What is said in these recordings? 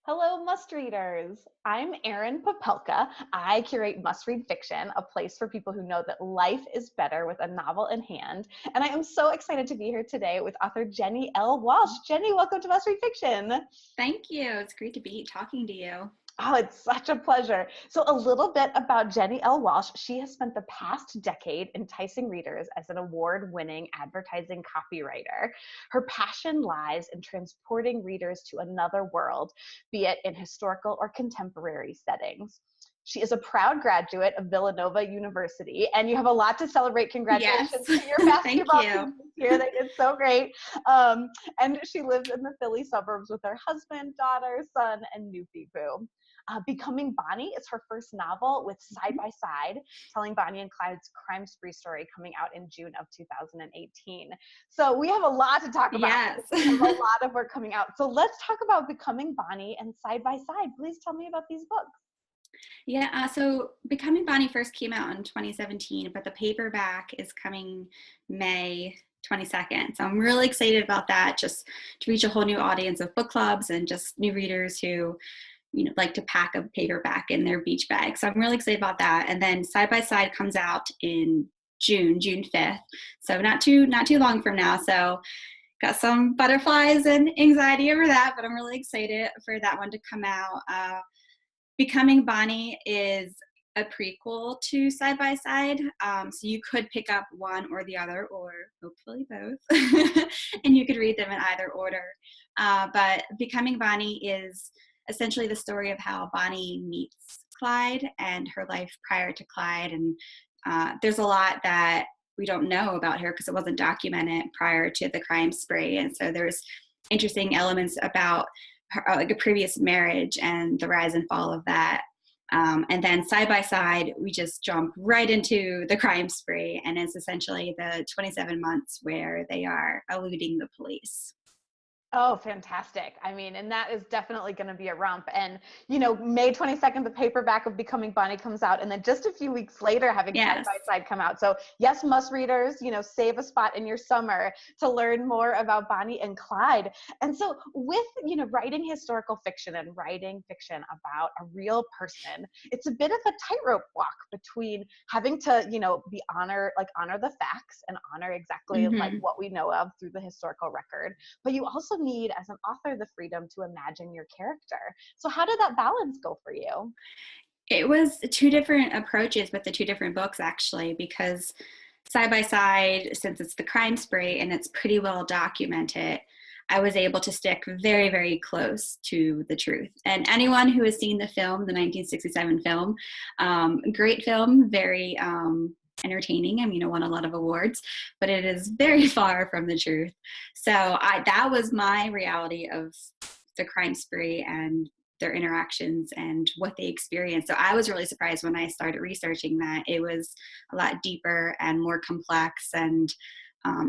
Hello, must readers. I'm Erin Popelka. I curate must read fiction, a place for people who know that life is better with a novel in hand. And I am so excited to be here today with author Jenni L. Walsh. Jenni, welcome to Must Read Fiction. Thank you. It's great to be talking to you. Oh, it's such a pleasure. So, a little bit about Jenni L. Walsh. She has spent the past decade enticing readers as an award winning advertising copywriter. Her passion lies in transporting readers to another world, be it in historical or contemporary settings. She is a proud graduate of Villanova University, and you have a lot to celebrate. Yes. Congratulations to your Thank basketball you. team this year. They did so great. And she lives in the Philly suburbs with her husband, daughter, son, and new boo. Becoming Bonnie is her first novel with Side by Side, telling Bonnie and Clyde's crime spree story coming out in June of 2018. So we have a lot to talk about. Yes. We have a lot of work coming out. So let's talk about Becoming Bonnie and Side by Side. Please tell me about these books. Yeah, so Becoming Bonnie first came out in 2017, but the paperback is coming May 22nd. So I'm really excited about that, just to reach a whole new audience of book clubs and just new readers who like to pack a paperback in their beach bag. So I'm really excited about that. And then Side by Side comes out in June 5th. So not too long from now. So got some butterflies and anxiety over that, but I'm really excited for that one to come out. Becoming Bonnie is a prequel to Side by Side. So you could pick up one or the other, or hopefully both, and you could read them in either order. But Becoming Bonnie is essentially the story of how Bonnie meets Clyde and her life prior to Clyde. And there's a lot that we don't know about her because it wasn't documented prior to the crime spree. And so there's interesting elements about her, like a previous marriage and the rise and fall of that. And then Side by Side, we just jump right into the crime spree. And it's essentially the 27 months where they are eluding the police. Oh, fantastic. I mean, and that is definitely going to be a romp. And, May 22nd, the paperback of Becoming Bonnie comes out. And then just a few weeks later, having Side Yes. by Side come out. So yes, must readers, save a spot in your summer to learn more about Bonnie and Clyde. And so with, writing historical fiction and writing fiction about a real person, it's a bit of a tightrope walk between having to, honor the facts and honor exactly like Mm-hmm. what we know of through the historical record. But you also need, as an author, the freedom to imagine your character. So how did that balance go for you? It was two different approaches with the two different books, actually, because Side by Side, since it's the crime spree and it's pretty well documented, I was able to stick very, very close to the truth. And anyone who has seen the film, the 1967 film, great film, very entertaining. I mean, it won a lot of awards, but it is very far from the truth. So that was my reality of the crime spree and their interactions and what they experienced. So I was really surprised when I started researching that it was a lot deeper and more complex. And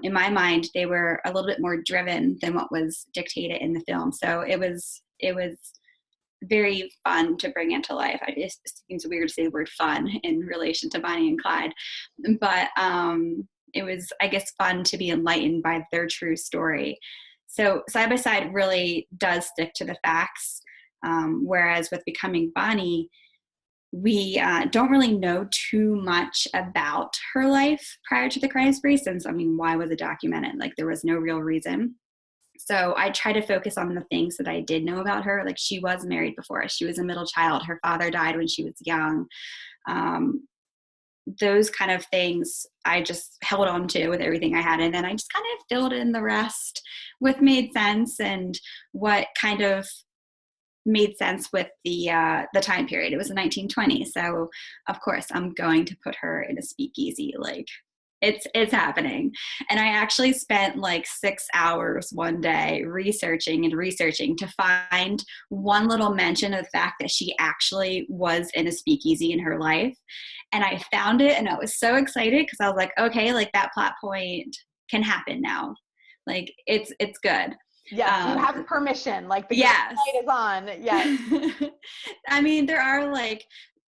in my mind, they were a little bit more driven than what was dictated in the film. So it was very fun to bring into life. It seems weird to say the word fun in relation to Bonnie and Clyde, but it was, I guess, fun to be enlightened by their true story. So Side by Side really does stick to the facts, whereas with Becoming Bonnie, we don't really know too much about her life prior to the crime spree, since, I mean, why was it documented? Like, there was no real reason. So I try to focus on the things that I did know about her. Like, she was married before. She was a middle child. Her father died when she was young. Those kind of things I just held on to with everything I had. And then I just kind of filled in the rest with made sense and what kind of made sense with the time period. It was the 1920s. So of course I'm going to put her in a speakeasy. Like, it's happening. And I actually spent like 6 hours one day researching to find one little mention of the fact that she actually was in a speakeasy in her life. And I found it, and I was so excited because I was like, okay, like that plot point can happen now. Like, it's good. Yes, you have permission. Like the Yes. light is on. Yes. I mean, there are like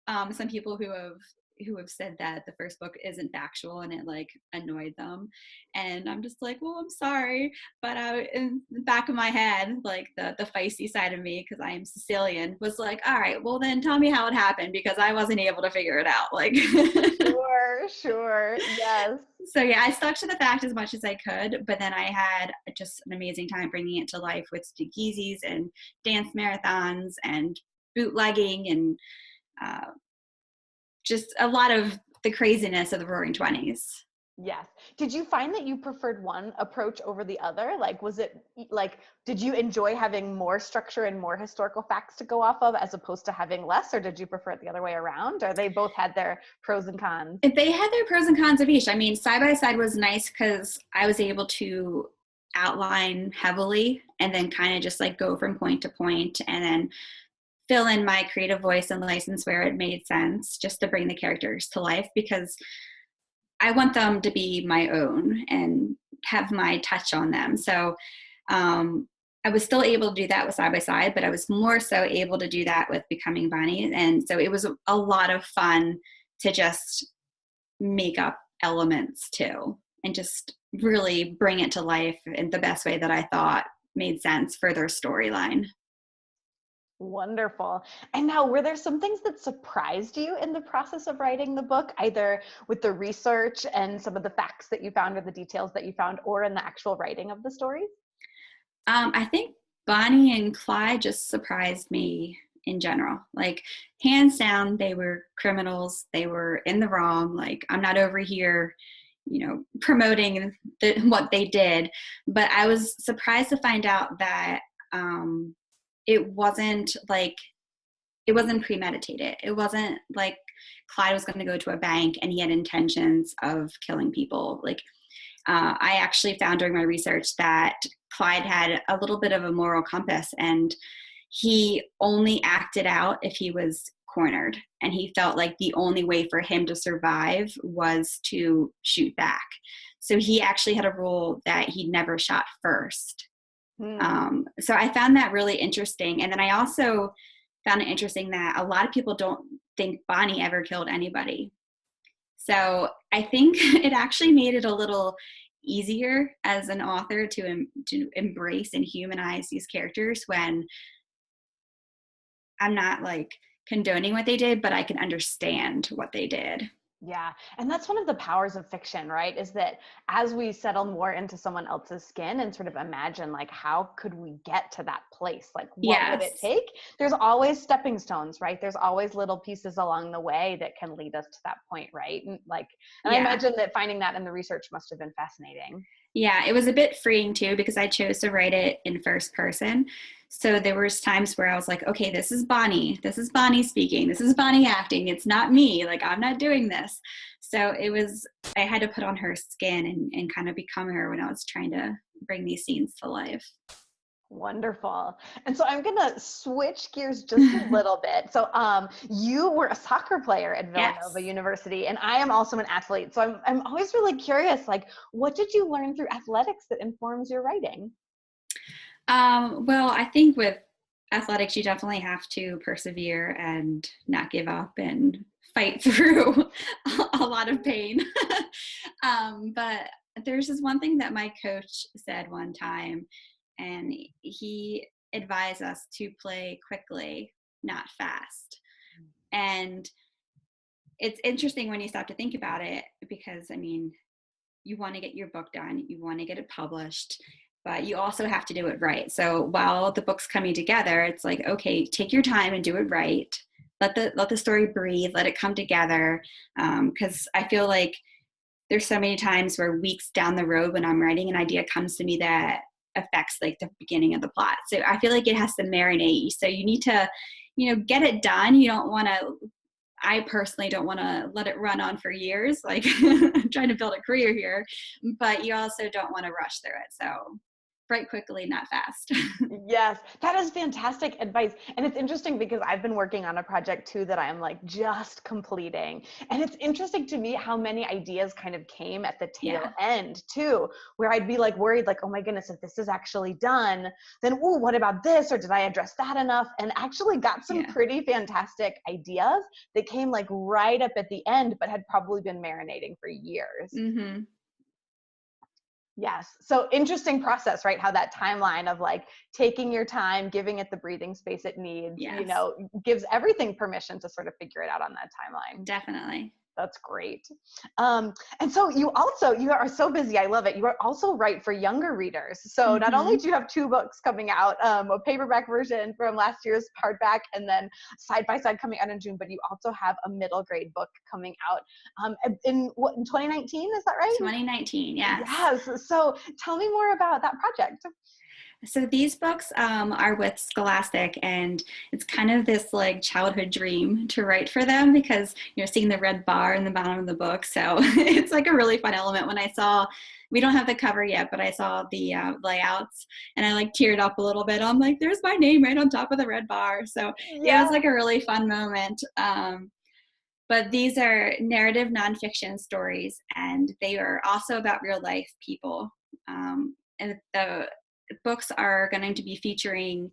some people who have who have said that the first book isn't factual and it like annoyed them. And I'm just like, well, I'm sorry. But in the back of my head, like the feisty side of me, because I am Sicilian, was like, all right, well then tell me how it happened, because I wasn't able to figure it out. Like, Sure. Yes. so yeah, I stuck to the fact as much as I could, but then I had just an amazing time bringing it to life with speakeasies and dance marathons and bootlegging and uh, just a lot of the craziness of the Roaring Twenties. Yes. Did you find that you preferred one approach over the other? Like, was it like, did you enjoy having more structure and more historical facts to go off of as opposed to having less, or did you prefer it the other way around? Or they both had their pros and cons? They had their pros and cons of each. I mean, side by side was nice because I was able to outline heavily and then kind of just like go from point to point and then fill in my creative voice and license where it made sense, just to bring the characters to life, because I want them to be my own and have my touch on them. So I was still able to do that with side by side, but I was more so able to do that with Becoming Bonnie. And so it was a lot of fun to just make up elements too and just really bring it to life in the best way that I thought made sense for their storyline. Wonderful. And now, were there some things that surprised you in the process of writing the book, either with the research and some of the facts that you found or the details that you found, or in the actual writing of the stories? I think Bonnie and Clyde just surprised me in general. Like, hands down, they were criminals. They were in the wrong. Like, I'm not over here, promoting what they did. But I was surprised to find out that it wasn't premeditated. It wasn't like Clyde was going to go to a bank and he had intentions of killing people. Like, I actually found during my research that Clyde had a little bit of a moral compass, and he only acted out if he was cornered. And he felt like the only way for him to survive was to shoot back. So he actually had a rule that he never shot first. So I found that really interesting. And then I also found it interesting that a lot of people don't think Bonnie ever killed anybody. So I think it actually made it a little easier as an author to embrace and humanize these characters, when I'm not like condoning what they did, but I can understand what they did. Yeah. And that's one of the powers of fiction, right? Is that as we settle more into someone else's skin and sort of imagine, like, how could we get to that place? Like, what would it take? There's always stepping stones, right? There's always little pieces along the way that can lead us to that point, right? And I imagine that finding that in the research must have been fascinating. Yeah, it was a bit freeing too, because I chose to write it in first person. So there was times where I was like, okay, this is Bonnie speaking. This is Bonnie acting. It's not me. Like, I'm not doing this. So I had to put on her skin and kind of become her when I was trying to bring these scenes to life. Wonderful. And so I'm going to switch gears just a little bit. So you were a soccer player at Villanova University, and I am also an athlete. So I'm always really curious, like, what did you learn through athletics that informs your writing? Well, I think with athletics, you definitely have to persevere and not give up and fight through a lot of pain. But there's this one thing that my coach said one time, and he advised us to play quickly, not fast. And it's interesting when you stop to think about it, because, I mean, you want to get your book done, you want to get it published, but you also have to do it right. So while the book's coming together, it's like, okay, take your time and do it right. Let the story breathe, let it come together. Because I feel like there's so many times where weeks down the road when I'm writing, an idea comes to me that affects like the beginning of the plot. So I feel like it has to marinate you. So you need to, get it done. You don't want to, I personally don't want to let it run on for years. Like, I'm trying to build a career here, but you also don't want to rush through it. So write quickly, not fast. Yes, that is fantastic advice. And it's interesting because I've been working on a project too that I'm like just completing. And it's interesting to me how many ideas kind of came at the tail Yeah. end too, where I'd be like worried, like, oh my goodness, if this is actually done, then, oh, what about this? Or did I address that enough? And actually got some Yeah. pretty fantastic ideas that came like right up at the end, but had probably been marinating for years. Mm-hmm. Yes. So interesting process, right? How that timeline of like taking your time, giving it the breathing space it needs, Yes, gives everything permission to sort of figure it out on that timeline. definitely. That's great. And so you are so busy. I love it. You are also write for younger readers. So not only Mm-hmm. do you have two books coming out, a paperback version from last year's hardback, and then side by side coming out in June, but you also have a middle grade book coming out in 2019. Is that right? 2019, yes. Yes. So tell me more about that project. So these books are with Scholastic, and it's kind of this like childhood dream to write for them because you're seeing the red bar in the bottom of the book. So it's like a really fun element. When I saw, we don't have the cover yet, but I saw the layouts and I like teared up a little bit. I'm like, there's my name right on top of the red bar. So it was Yeah. like a really fun moment. But these are narrative nonfiction stories, and they are also about real life people. And the books are going to be featuring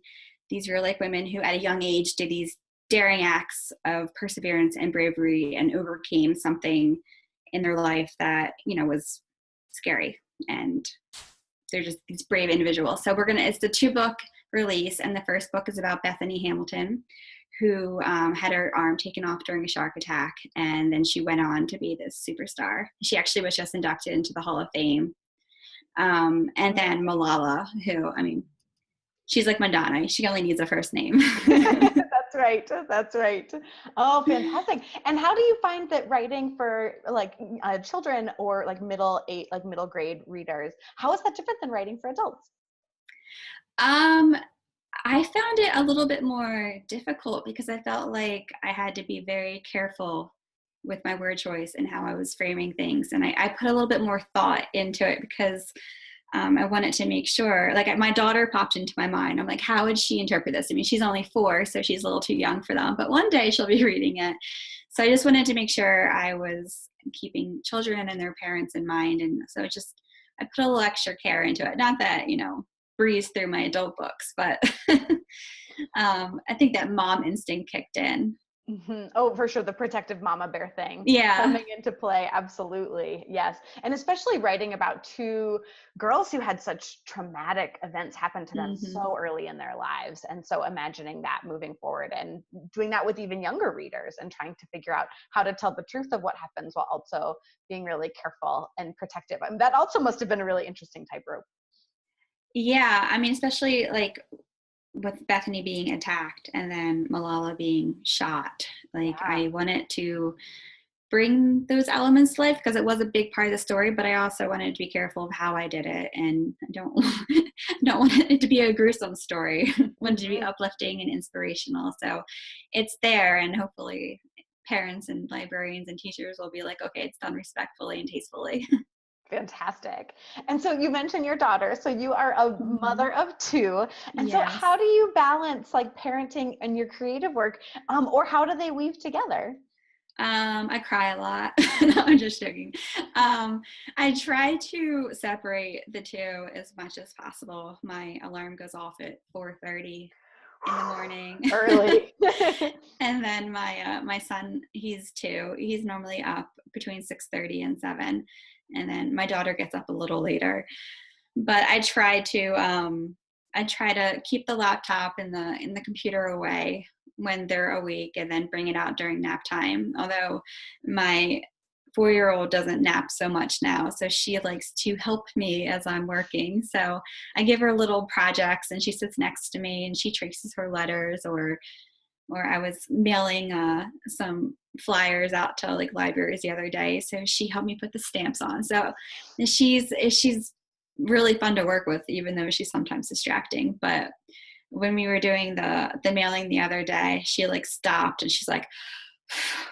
these real life women who at a young age did these daring acts of perseverance and bravery and overcame something in their life that, was scary. And they're just these brave individuals. So it's the 2-book release. And the first book is about Bethany Hamilton, who had her arm taken off during a shark attack. And then she went on to be this superstar. She actually was just inducted into the Hall of Fame. And then Malala, who, she's like Madonna. She only needs a first name. That's right. That's right. Oh, fantastic. And how do you find that writing for like children or like middle grade readers, how is that different than writing for adults? I found it a little bit more difficult because I felt like I had to be very careful with my word choice and how I was framing things. And I put a little bit more thought into it because I wanted to make sure, like my daughter popped into my mind. I'm like, how would she interpret this? She's only 4, so she's a little too young for them, but one day she'll be reading it. So I just wanted to make sure I was keeping children and their parents in mind. And so I put a little extra care into it. Not that, breeze through my adult books, but I think that mom instinct kicked in. Mm-hmm. Oh, for sure. The protective mama bear thing Yeah. coming into play. Absolutely. Yes. And especially writing about 2 girls who had such traumatic events happen to them Mm-hmm. so early in their lives. And so imagining that moving forward and doing that with even younger readers and trying to figure out how to tell the truth of what happens while also being really careful and protective. And that also must have been a really interesting tightrope. Yeah. Especially like with Bethany being attacked and then Malala being shot. Like Yeah. I wanted to bring those elements to life because it was a big part of the story, but I also wanted to be careful of how I did it, and I don't want it to be a gruesome story. I want it to be uplifting and inspirational. So it's there, and hopefully parents and librarians and teachers will be like, okay, it's done respectfully and tastefully. Fantastic. And so you mentioned your daughter. So you are a mother of 2. And so Yes. how do you balance like parenting and your creative work? Or how do they weave together? I cry a lot. No, I'm just joking. I try to separate the 2 as much as possible. My alarm goes off at 4:30 in the morning. Early. And then my son, he's 2. He's normally up between 6:30 and 7. And then my daughter gets up a little later. But I try to keep the laptop and the computer away when they're awake and then bring it out during nap time. Although my 4-year-old doesn't nap so much now, so she likes to help me as I'm working. So I give her little projects and she sits next to me and she traces her letters, or I was mailing some flyers out to like libraries the other day, so she helped me put the stamps on. So she's really fun to work with, even though she's sometimes distracting. But when we were doing the mailing the other day, she like stopped and she's like,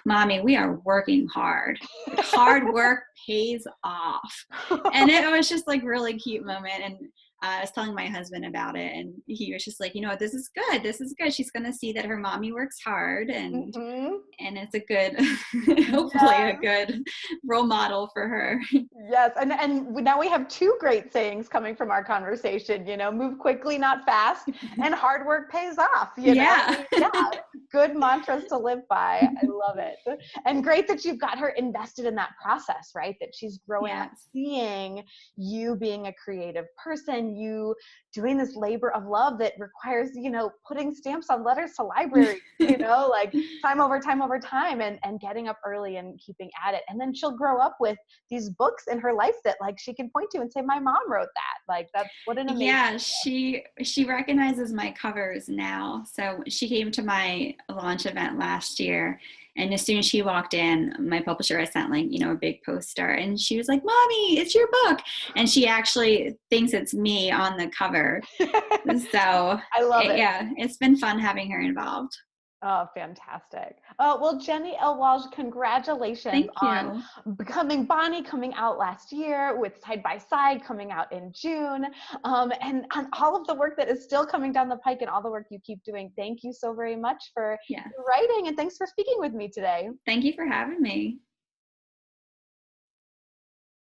Mommy, we are working hard. Hard work pays off. And it was just like really cute moment. And I was telling my husband about it, and he was just like, this is good. This is good. She's going to see that her mommy works hard, and Mhm. it's a good, hopefully Yeah. a good role model for her. Yes, and now we have two great sayings coming from our conversation, move quickly, not fast, and hard work pays off, Yeah. Yeah, good mantras to live by. I love it. And great that you've got her invested in that process, right? That she's growing up Yes. seeing you being a creative person, you doing this labor of love that requires, putting stamps on letters to libraries, like time over time and getting up early and keeping at it. And then she'll grow up with these books in her life that like she can point to and say, my mom wrote that. Like that's what an amazing. Yeah, she recognizes my covers now. So she came to my launch event last year, and as soon as she walked in, my publisher has sent like, a big poster, and she was like, "Mommy, it's your book." And she actually thinks it's me on the cover. So I love it. yeah, it's been fun having her involved. Oh, fantastic. Oh, well, Jenni L. Walsh, congratulations Thank on you. Becoming Bonnie coming out last year, with Side by Side coming out in June, and on all of the work that is still coming down the pike and all the work you keep doing. Thank you so very much for Yeah. writing, and thanks for speaking with me today. Thank you for having me.